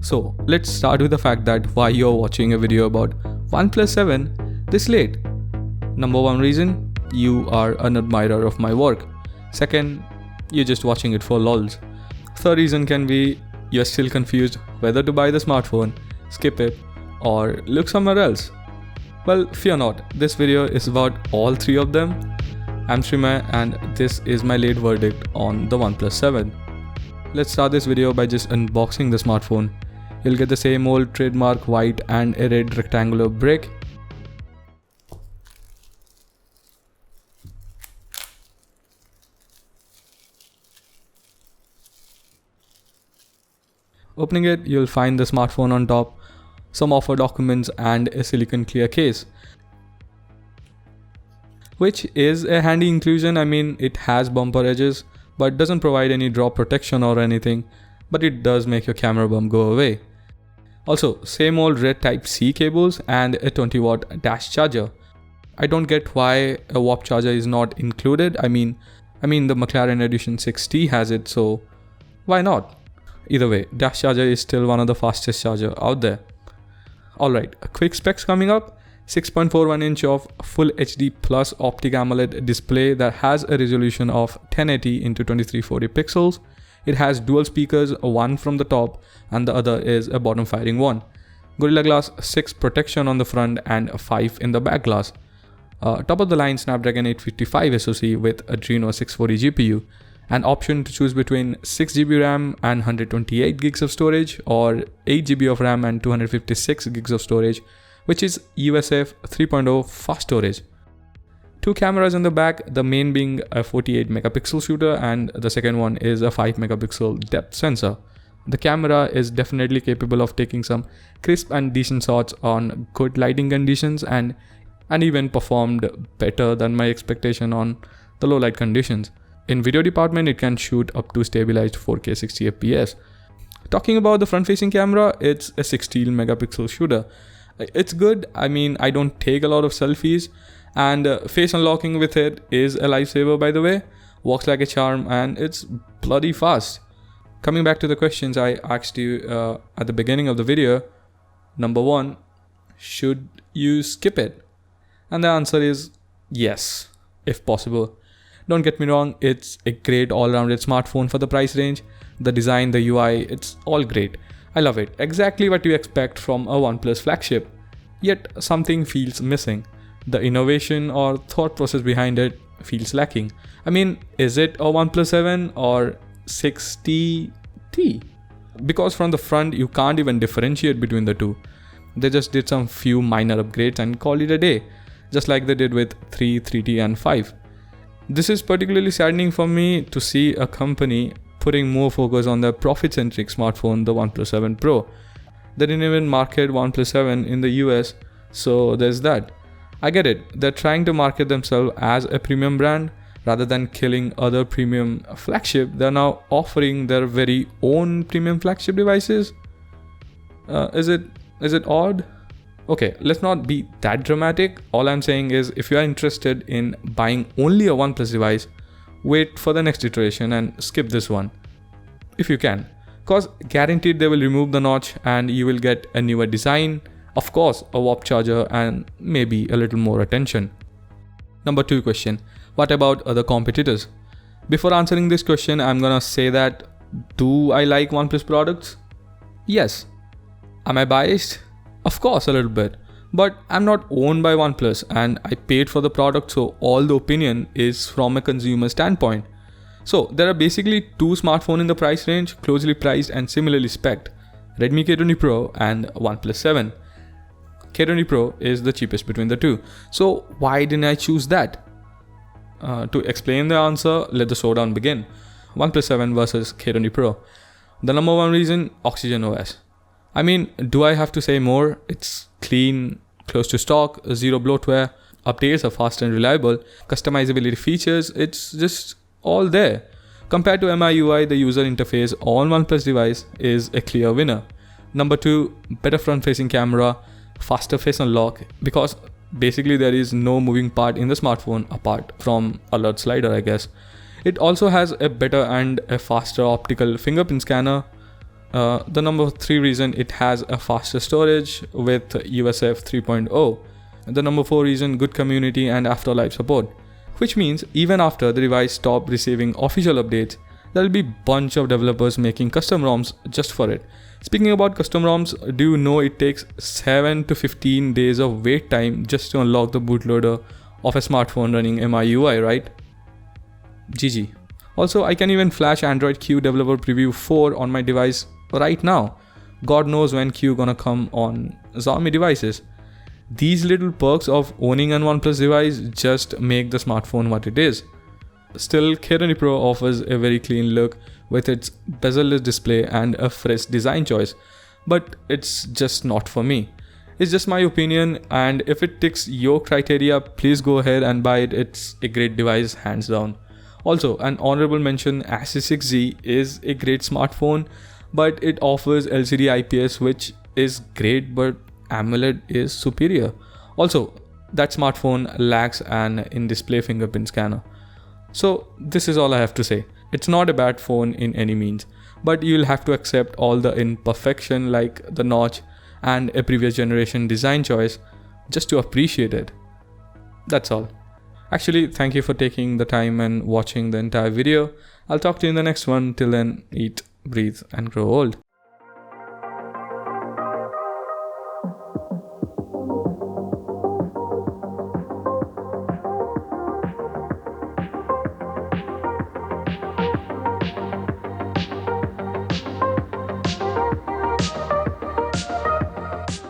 So let's start with the fact that why you're watching a video about OnePlus 7 this late. Number one reason, you are an admirer of my work. Second, you're just watching it for lols. Third reason can be you're still confused whether to buy the smartphone, skip it, or look somewhere else. Well, fear not, this video is about all three of them. I'm Srimay and this is my late verdict on the OnePlus 7. Let's start this video by just unboxing the smartphone. You'll get the same old trademark white and a red rectangular brick. Opening it, you'll find the smartphone on top, some offer documents and a silicone clear case, which is a handy inclusion. I mean, it has bumper edges but doesn't provide any drop protection or anything, but it does make your camera bump go away. Also, same old red Type-C cables and a 20-watt dash charger. I don't get why a warp charger is not included. I mean the McLaren Edition 6T has it, so why not? Either way, dash charger is still one of the fastest charger out there. Alright, quick specs coming up. 6.41 inch of Full HD Plus Optic AMOLED display that has a resolution of 1080 into 2340 pixels. It has dual speakers, one from the top and the other is a bottom firing one. Gorilla Glass 6 protection on the front and 5 in the back glass. Top of the line Snapdragon 855 SoC with Adreno 640 GPU. An option to choose between 6GB RAM and 128 gigs of storage or 8GB of RAM and 256 gigs of storage, which is USF 3.0 fast storage. Two cameras in the back, the main being a 48 megapixel shooter and the second one is a 5 megapixel depth sensor. The camera is definitely capable of taking some crisp and decent shots on good lighting conditions and even performed better than my expectation on the low light conditions. In video department, it can shoot up to stabilized 4K 60 FPS. Talking about the front facing camera, it's a 16 megapixel shooter. It's good. I mean, I don't take a lot of selfies and face unlocking with it is a lifesaver, by the way. Works like a charm and it's bloody fast. Coming back to the questions I asked you at the beginning of the video. Number one, should you skip it? And the answer is yes, if possible. Don't get me wrong, it's a great all-rounded smartphone for the price range. The design, the UI, it's all great. I love it. Exactly what you expect from a OnePlus flagship. Yet something feels missing. The innovation or thought process behind it feels lacking. I mean, is it a OnePlus 7 or 6T? Because from the front, you can't even differentiate between the two. They just did some few minor upgrades and called it a day, just like they did with 3, 3T and 5. This is particularly saddening for me to see a company putting more focus on their profit-centric smartphone, the OnePlus 7 Pro. They didn't even market OnePlus 7 in the US, so there's that. I get it, they're trying to market themselves as a premium brand. Rather than killing other premium flagship, they're now offering their very own premium flagship devices. Is it odd? Okay, let's not be that dramatic. All I'm saying is if you are interested in buying only a OnePlus device, wait for the next iteration and skip this one. If you can. Cause guaranteed they will remove the notch and you will get a newer design, of course a warp charger and maybe a little more attention. Number 2 question. What about other competitors? Before answering this question, I'm gonna say that do I like OnePlus products? Yes. Am I biased? Of course, a little bit, but I'm not owned by OnePlus and I paid for the product, so all the opinion is from a consumer standpoint. So there are basically two smartphones in the price range, closely priced and similarly spec'd, Redmi K20 Pro and OnePlus 7. K20 Pro is the cheapest between the two. So why didn't I choose that? To explain the answer, let the showdown begin. OnePlus 7 versus K20 Pro. The number one reason, Oxygen OS. I mean, do I have to say more? It's clean, close to stock, zero bloatware, updates are fast and reliable, customizability features, it's just all there. Compared to MIUI, the user interface on OnePlus device is a clear winner. Number 2, better front-facing camera, faster face unlock, because basically there is no moving part in the smartphone apart from alert slider, I guess. It also has a better and a faster optical fingerprint scanner. The number 3 reason, it has a faster storage with USF 3.0. The number 4 reason, good community and afterlife support. Which means even after the device stops receiving official updates, there will be bunch of developers making custom ROMs just for it. Speaking about custom ROMs, do you know it takes 7 to 15 days of wait time just to unlock the bootloader of a smartphone running MIUI, right? GG. Also, I can even flash Android Q Developer Preview 4 on my device right now. God knows when Q gonna come on Xiaomi devices. These little perks of owning an OnePlus device just make the smartphone what it is. Still, K20 Pro offers a very clean look with its bezel-less display and a fresh design choice, but it's just not for me. It's just my opinion, and if it ticks your criteria, please go ahead and buy it. It's a great device, hands down. Also, an honorable mention, A6Z is a great smartphone, but it offers LCD IPS, which is great, but AMOLED is superior. Also, that smartphone lacks an in-display fingerprint scanner. So this is all I have to say. It's not a bad phone in any means, but you'll have to accept all the imperfection like the notch and a previous generation design choice just to appreciate it. That's all. Actually, thank you for taking the time and watching the entire video. I'll talk to you in the next one. Till then, eat, breathe, and grow old.